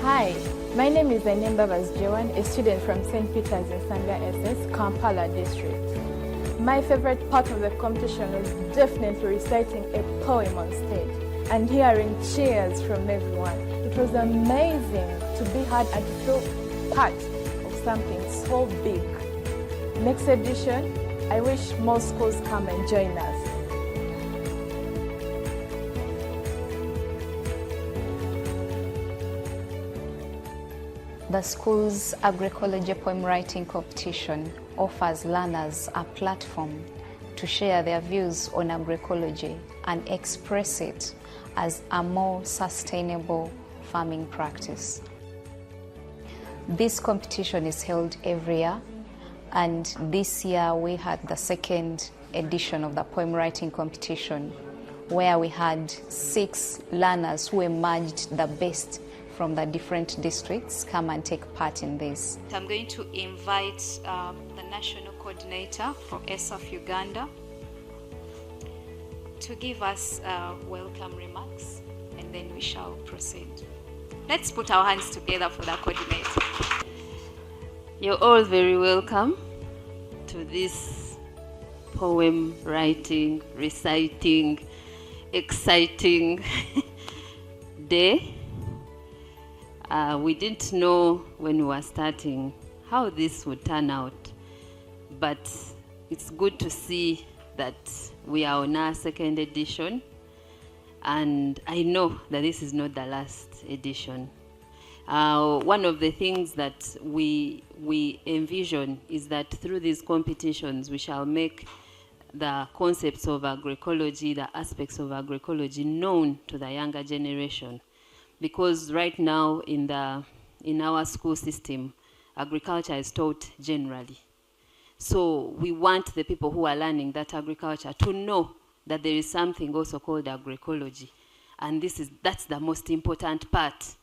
Hi, my name is Mbale, a student from St. Peter's Nsambya SS, Kampala district. My favorite part of the competition was definitely reciting a poem on stage and hearing cheers from everyone. It was amazing to be heard and to feel part of something so big. Next edition, I wish more schools come and join us. The school's agroecology poem writing competition offers learners a platform to share their views on agroecology and express it as a more sustainable farming practice. This competition is held every year, and this year we had the second edition of the poem writing competition, where we had 6 learners who emerged the best from the different districts come and take part in this. I'm going to invite the national coordinator for SF Uganda to give us welcome remarks, and then we shall proceed. Let's put our hands together for the coordinator. You're all very welcome to this poem writing, reciting, exciting day. We didn't know when we were starting how this would turn out, but it's good to see that we are on our second edition, and I know that this is not the last edition. One of the things that we envision is that through these competitions we shall make the concepts of agroecology, the aspects of agroecology known to the younger generation. Because right now in our school system, agriculture is taught generally. So we want the people who are learning that agriculture to know that there is something also called agroecology. And that's the most important part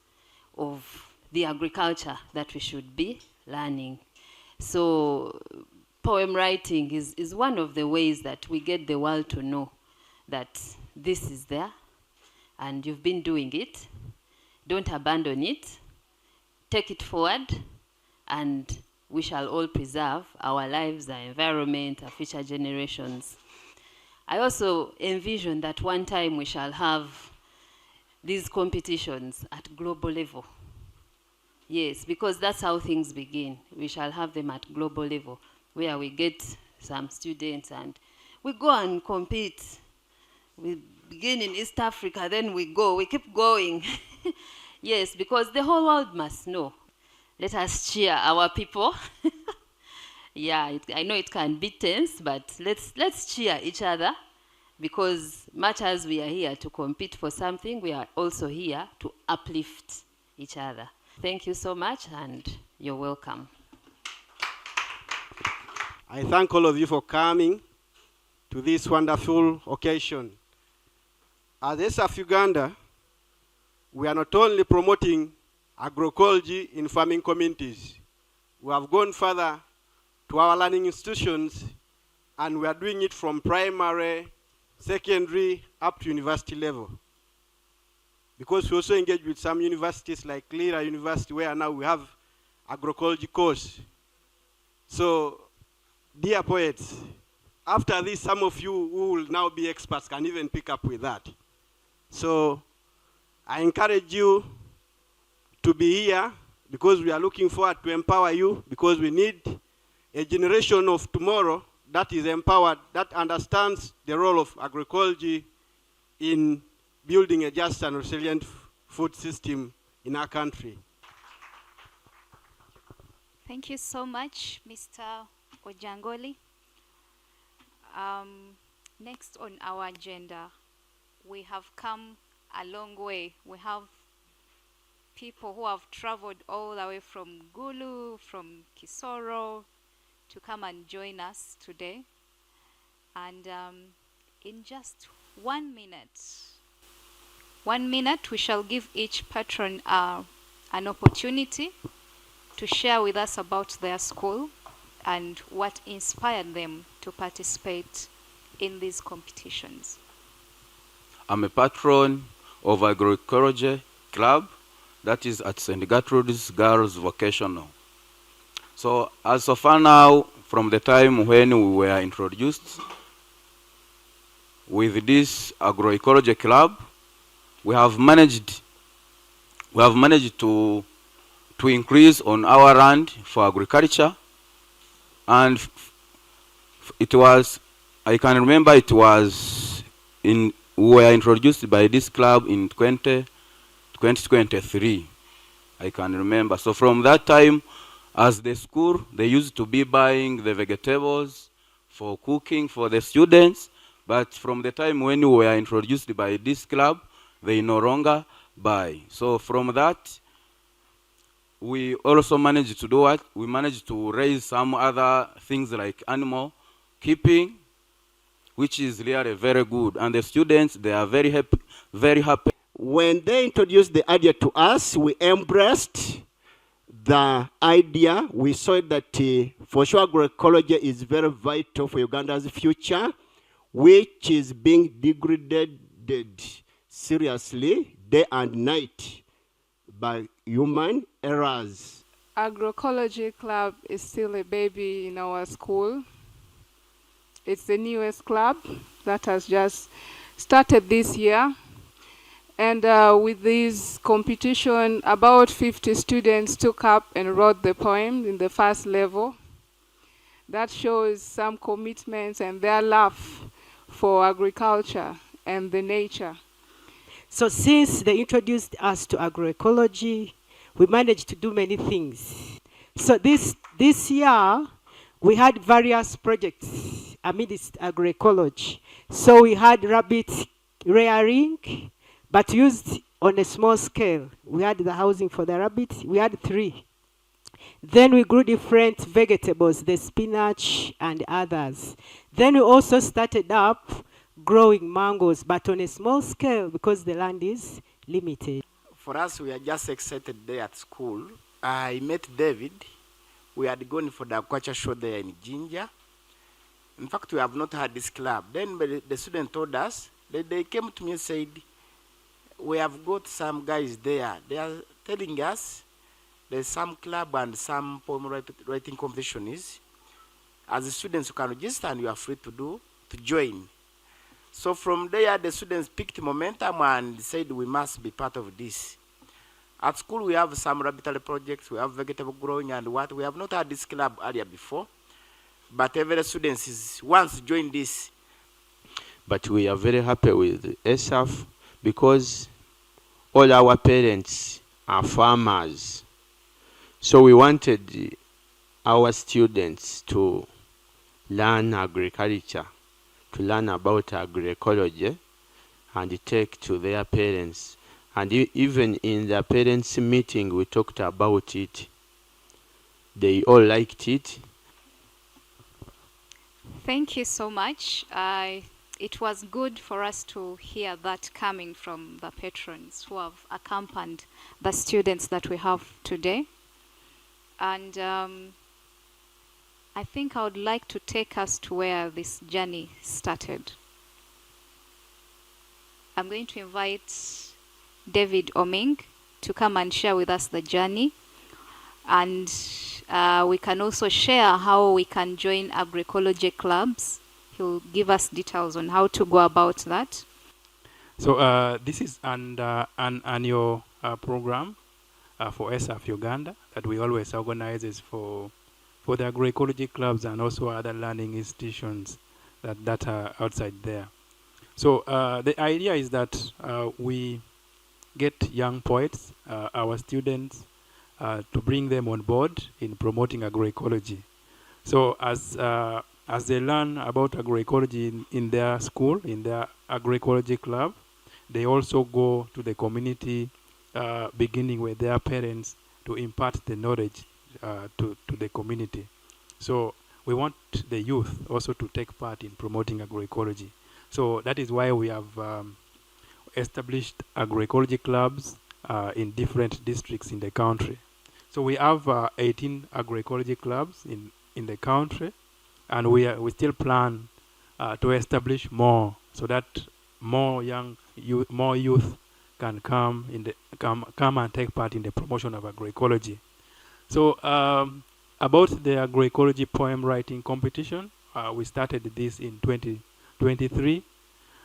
of the agriculture that we should be learning. So poem writing is one of the ways that we get the world to know that this is there and you've been doing it. Don't abandon it, take it forward, and we shall all preserve our lives, our environment, our future generations. I also envision that one time we shall have these competitions at global level. Yes, because that's how things begin. We shall have them at global level, where we get some students and we go and compete. We begin in East Africa, then we keep going. Yes, because the whole world must know. Let us cheer our people. Yeah, I know it can be tense, but let's cheer each other, because much as we are here to compete for something, we are also here to uplift each other. Thank you so much, and you're welcome. I thank all of you for coming to this wonderful occasion. As SF Uganda, we are not only promoting agroecology in farming communities, we have gone further to our learning institutions, and we are doing it from primary, secondary, up to university level. Because we also engage with some universities like Lira University, where now we have agroecology course. So, dear poets, after this, some of you who will now be experts can even pick up with that. So, I encourage you to be here, because we are looking forward to empower you, because we need a generation of tomorrow that is empowered, that understands the role of agroecology in building a just and resilient food system in our country. Thank you so much, Mr. Ojangoli. Next on our agenda, we have come a long way. We have people who have traveled all the way from Gulu, from Kisoro, to come and join us today. And in just 1 minute, we shall give each patron an opportunity to share with us about their school and what inspired them to participate in these competitions. I'm a patron of Agroecology Club that is at St. Gertrude's Girls Vocational. So as of now, from the time when we were introduced with this agroecology club, we have managed to increase on our land for agriculture, and it was, I can remember it was we were introduced by this club in 2023. I can remember. So from that time, as the school, they used to be buying the vegetables for cooking for the students, but from the time when we were introduced by this club, they no longer buy. So from that, we also managed to do what? We managed to raise some other things like animal keeping, which is really very good. And the students, they are very happy, very happy. When they introduced the idea to us, we embraced the idea. We saw that for sure agroecology is very vital for Uganda's future, which is being degraded seriously day and night by human errors. Agroecology Club is still a baby in our school. It's the newest club that has just started this year. And with this competition, about 50 students took up and wrote the poem in the first level. That shows some commitments and their love for agriculture and the nature. So since they introduced us to agroecology, we managed to do many things. So this year, we had various projects amidst agroecology. So we had rabbit rearing, but used on a small scale. We had the housing for the rabbits. We had 3. Then we grew different vegetables, the spinach and others. Then we also started up growing mangoes, but on a small scale because the land is limited. For us, we are just excited there at school. I met David. We had gone for the aquaculture show there in Jinja. In fact, we have not had this club. Then the student told us, they came to me and said, we have got some guys there. They are telling us there's some club and some poem writing competition is. As the students, you can register and you are free to join. So from there, the students picked momentum and said we must be part of this. At school, we have some laboratory projects, we have vegetable growing and what. We have not had this club earlier before, but every student is once joined this. But we are very happy with SAF because all our parents are farmers. So we wanted our students to learn agriculture, to learn about agroecology and take to their parents. And even in the parents' meeting, we talked about it. They all liked it. Thank you so much. It was good for us to hear that coming from the patrons who have accompanied the students that we have today. And I think I would like to take us to where this journey started. I'm going to invite David Oming to come and share with us the journey. And we can also share how we can join agroecology clubs. He'll give us details on how to go about that. So this is an annual program for SAF Uganda that we always organize for the agroecology clubs and also other learning institutions that are outside there. So the idea is that we get young poets, our students, to bring them on board in promoting agroecology. So as they learn about agroecology in their school, in their agroecology club, they also go to the community, beginning with their parents, to impart the knowledge to the community. So we want the youth also to take part in promoting agroecology. So that is why we have established agroecology clubs in different districts in the country. So we have 18 agroecology clubs in the country, and we still plan to establish more so that more youth can come and take part in the promotion of agroecology. So about the agroecology poem writing competition, we started this in 2023,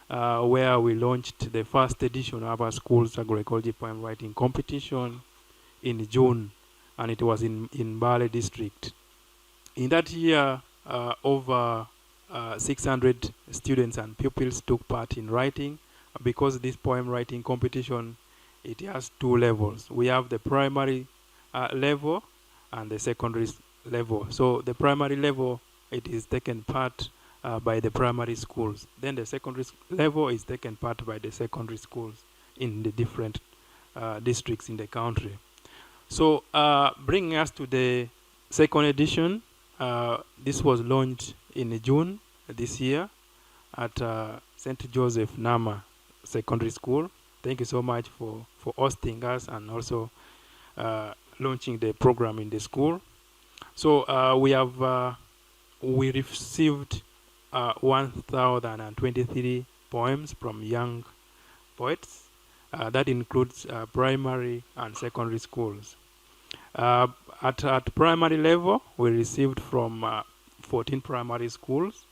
where we launched the first edition of our school's agroecology poem writing competition in June, and it was in Mbale district. In that year, over 600 students and pupils took part in writing. Because this poem writing competition, it has two levels. We have the primary level and the secondary level. So the primary level, it is taken part by the primary schools. Then the secondary level is taken part by the secondary schools in the different districts in the country. So bringing us to the second edition, this was launched in June this year at St. Joseph Naama Secondary School. Thank you so much for hosting us and also launching the program in the school. So we received 1,023 poems from young poets. That includes primary and secondary schools. At primary level, we received from 14 primary schools,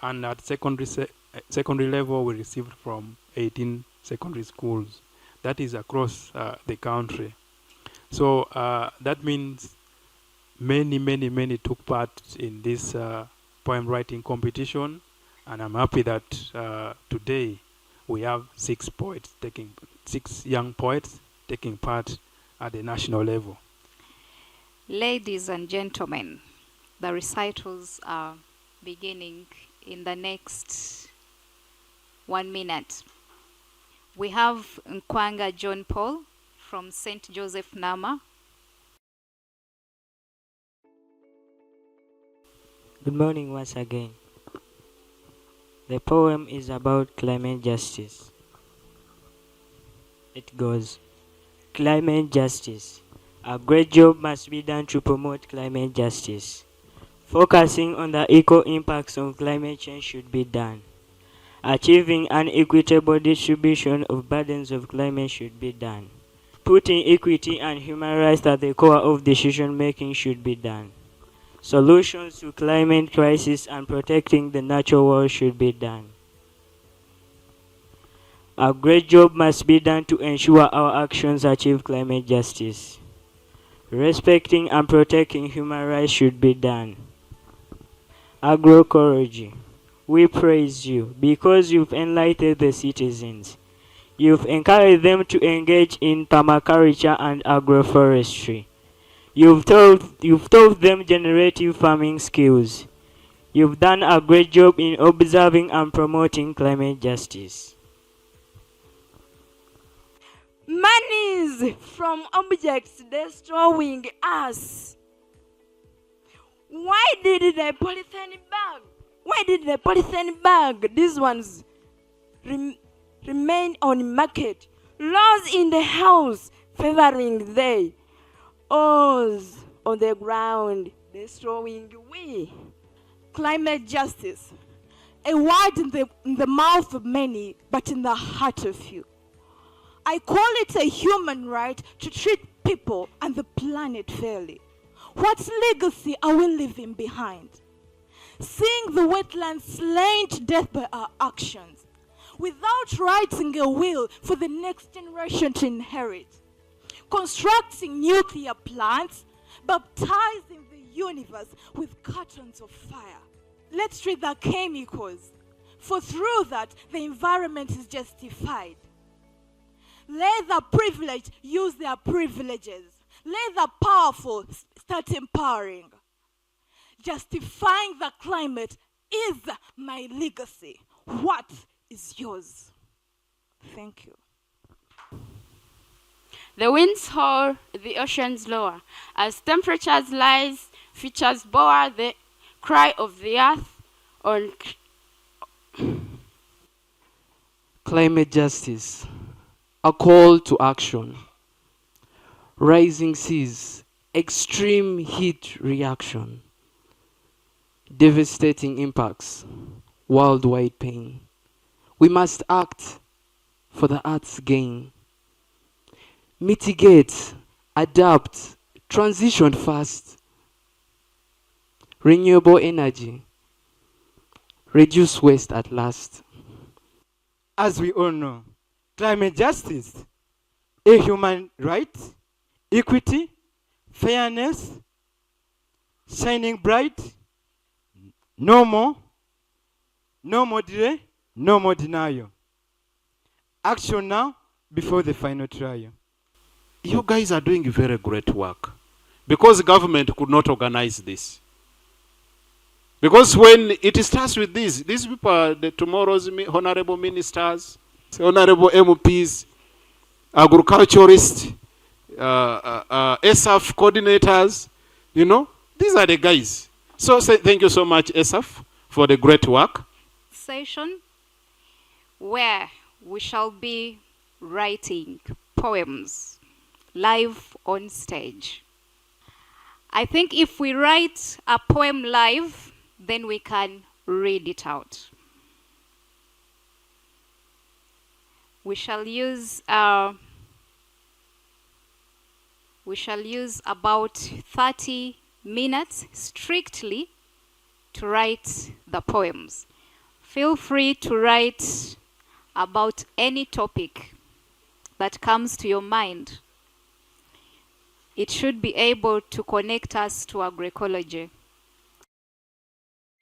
and at secondary level, we received from 18 secondary schools. That is across the country. So that means many took part in this poem writing competition, and I'm happy that today we have 6 young poets taking part at the national level. Ladies and gentlemen, the recitals are beginning in the next 1 minute. We have Nkwanga John Paul from St. Joseph Naama. Good morning once again. The poem is about climate justice. It goes, climate justice. A great job must be done to promote climate justice. Focusing on the equal impacts of climate change should be done. Achieving an equitable distribution of burdens of climate should be done. Putting equity and human rights at the core of decision-making should be done. Solutions to climate crisis and protecting the natural world should be done. A great job must be done to ensure our actions achieve climate justice. Respecting and protecting human rights should be done. Agroecology, we praise you because you've enlightened the citizens. You've encouraged them to engage in permaculture and agroforestry. You've taught them generative farming skills. You've done a great job in observing and promoting climate justice. Monies from objects destroying us. Why did the polythene bag, these ones, remain on market? Laws in the house favoring they. Ours on the ground destroying we. Climate justice. A word in the mouth of many, but in the heart of few. I call it a human right to treat people and the planet fairly. What legacy are we leaving behind? Seeing the wetlands slain to death by our actions, without writing a will for the next generation to inherit. Constructing nuclear plants, baptizing the universe with curtains of fire. Let's treat the chemicals, for through that the environment is justified. Let the privileged use their privileges. Let the powerful start empowering. Justifying the climate is my legacy. What is yours? Thank you. The winds howl, the oceans lower. As temperatures rise, features bore the cry of the earth on climate justice. A call to action. Rising seas, extreme heat reaction, devastating impacts, worldwide pain. We must act for the earth's gain. mitigate, adapt, transition fast, renewable energy, reduce waste at last. As we all know, climate justice, a human right, equity, fairness, shining bright, no more delay, no more denial. Action now before the final trial. You guys are doing very great work, because government could not organize this. Because when it starts with these people are the tomorrow's honorable ministers, honorable MPs, agriculturists, SAF coordinators, you know, these are the guys. So thank you so much, SAF, for the great work. Session where we shall be writing poems live on stage. I think if we write a poem live, then we can read it out. We shall use about 30 minutes strictly to write the poems. Feel free to write about any topic that comes to your mind. It should be able to connect us to agroecology.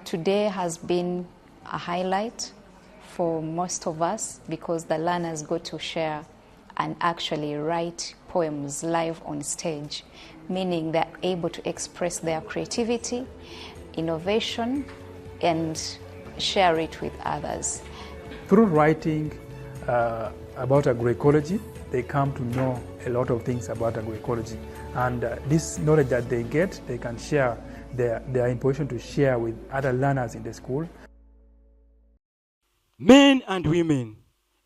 Today has been a highlight for most of us because the learners got to share and actually write poems live on stage, meaning they're able to express their creativity, innovation, and share it with others. Through writing about agroecology, they come to know a lot of things about agroecology. And this knowledge that they get, they can share, they are in position to share with other learners in the school. Men and women,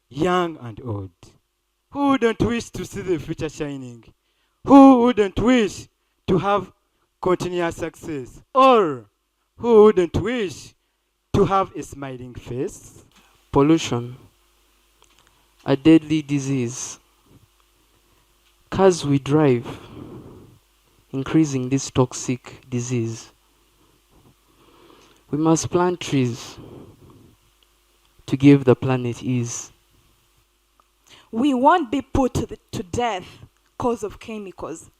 young and old, who wouldn't wish to see the future shining? Who wouldn't wish to have continuous success? Or who wouldn't wish to have a smiling face? Pollution, a deadly disease. Cars we drive, increasing this toxic disease. We must plant trees to give the planet ease. We won't be put to death because of chemicals.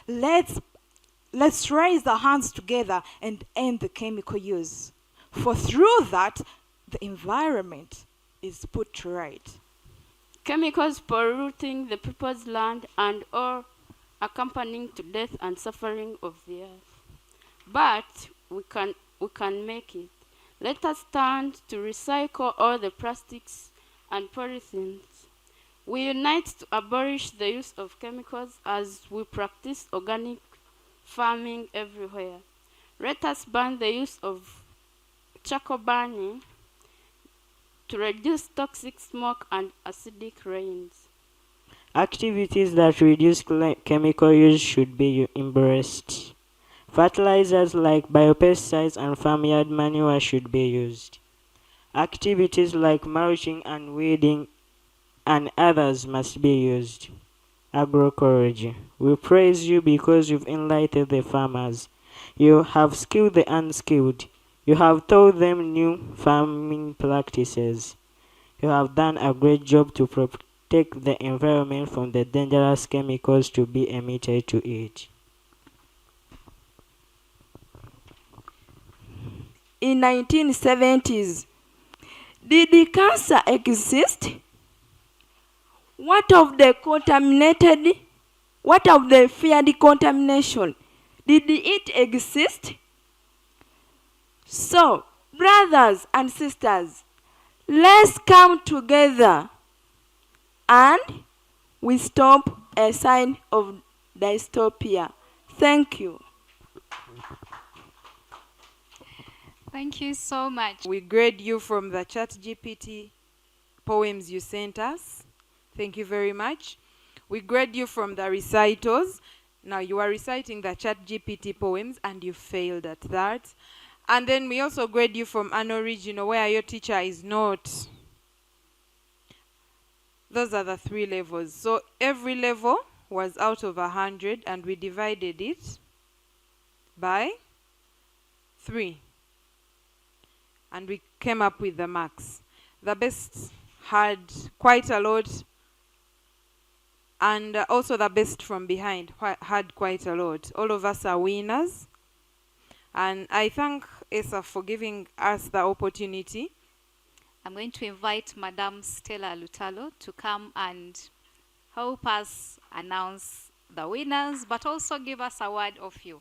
Let's raise our hands together and end the chemical use. For through that, the environment is put to right. Chemicals polluting the people's land and or accompanying to death and suffering of the earth. But we can make it. Let us stand to recycle all the plastics and polythenes. We unite to abolish the use of chemicals as we practice organic farming everywhere. Let us ban the use of charcoal burning to reduce toxic smoke and acidic rains. Activities that reduce chemical use should be embraced. Fertilizers like biopesticides and farmyard manure should be used. Activities like mulching and weeding and others must be used. Agroecology, we praise you because you've enlightened the farmers. You have skilled the unskilled. You have taught them new farming practices. You have done a great job to protect the environment from the dangerous chemicals to be emitted to it. In 1970s, did the cancer exist? What of the feared contamination? Did it exist? So, brothers and sisters, let's come together and we stop a sign of dystopia. Thank you. Thank you so much. We grade you from the ChatGPT poems you sent us. Thank you very much. We grade you from the recitals. Now you are reciting the ChatGPT poems and you failed at that. And then we also grade you from an original where your teacher is not. those are the 3 levels. So every level was out of 100, and we divided it by 3. And we came up with the marks. The best had quite a lot, and also the best from behind had quite a lot. All of us are winners. And I thank ESA for giving us the opportunity. I'm going to invite Madam Stella Lutalo to come and help us announce the winners, but also give us a word of you.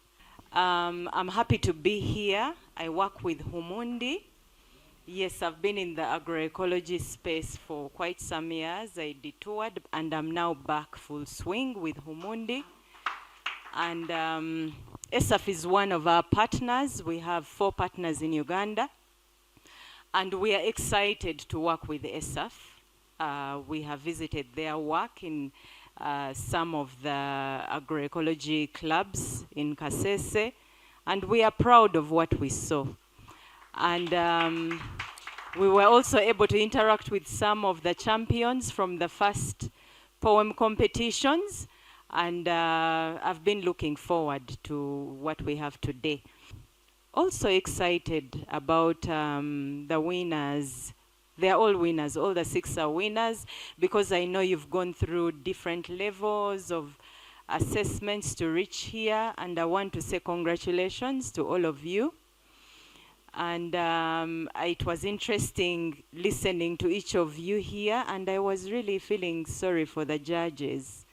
I'm happy to be here. I work with Humundi. Yes, I've been in the agroecology space for quite some years. I detoured, and I'm now back full swing with Humundi. And ESAF is one of our partners. We have 4 partners in Uganda. And we are excited to work with ESAF. We have visited their work in some of the agroecology clubs in Kasese, and we are proud of what we saw. And we were also able to interact with some of the champions from the first poem competitions, and I've been looking forward to what we have today. Also excited about the winners. They're all winners, all the 6 are winners, because I know you've gone through different levels of assessments to reach here, and I want to say congratulations to all of you. And it was interesting listening to each of you here, and I was really feeling sorry for the judges,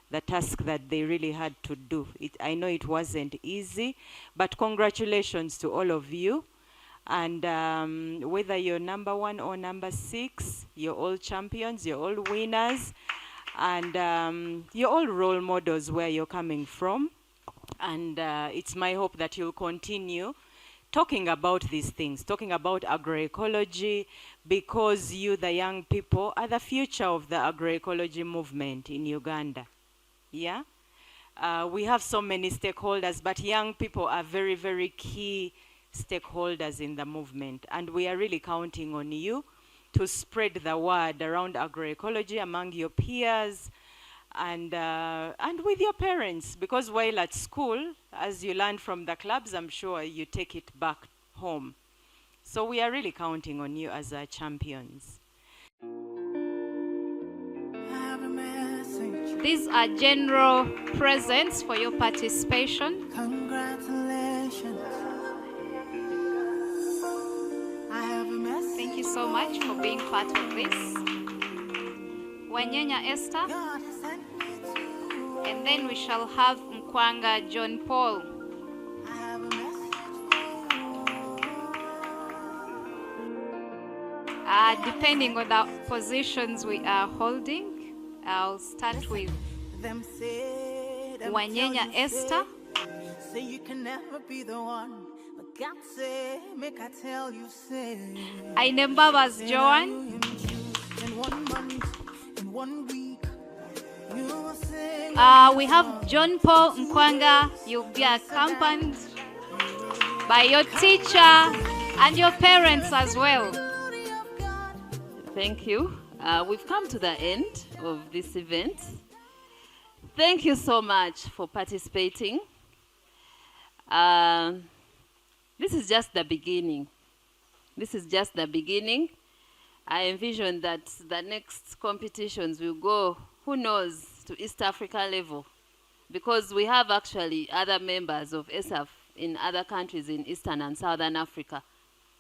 the task that they really had to do. I know it wasn't easy, but congratulations to all of you. And whether you're number 1 or number 6, you're all champions, you're all winners, and you're all role models where you're coming from. And it's my hope that you'll continue talking about these things, talking about agroecology, because you, the young people, are the future of the agroecology movement in Uganda. Yeah? We have so many stakeholders, but young people are very, very key stakeholders in the movement, and we are really counting on you to spread the word around agroecology among your peers and with your parents, because while at school, as you learn from the clubs, I'm sure you take it back home. So we are really counting on you as our champions. These are general presents for your participation. Congratulations. Thank you so much for being part of this. Wanyenya Esther. And then we shall have Mkwanga John Paul. Depending on the positions we are holding, I'll start with Wanyenya Esther. Say you can never be the one, but God say, make I tell you, say. Ainembaba's Joan. In 1 month, in 1 week, you will say. We have John Paul Mkwanga. You'll be accompanied by your teacher and your parents as well. Thank you. We've come to the end of this event. Thank you so much for participating. This is just the beginning. This is just the beginning. I envision that the next competitions will go, who knows, to East Africa level, because we have actually other members of ESAF in other countries in Eastern and Southern Africa.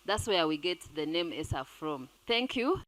That's where we get the name ESAF from. Thank you.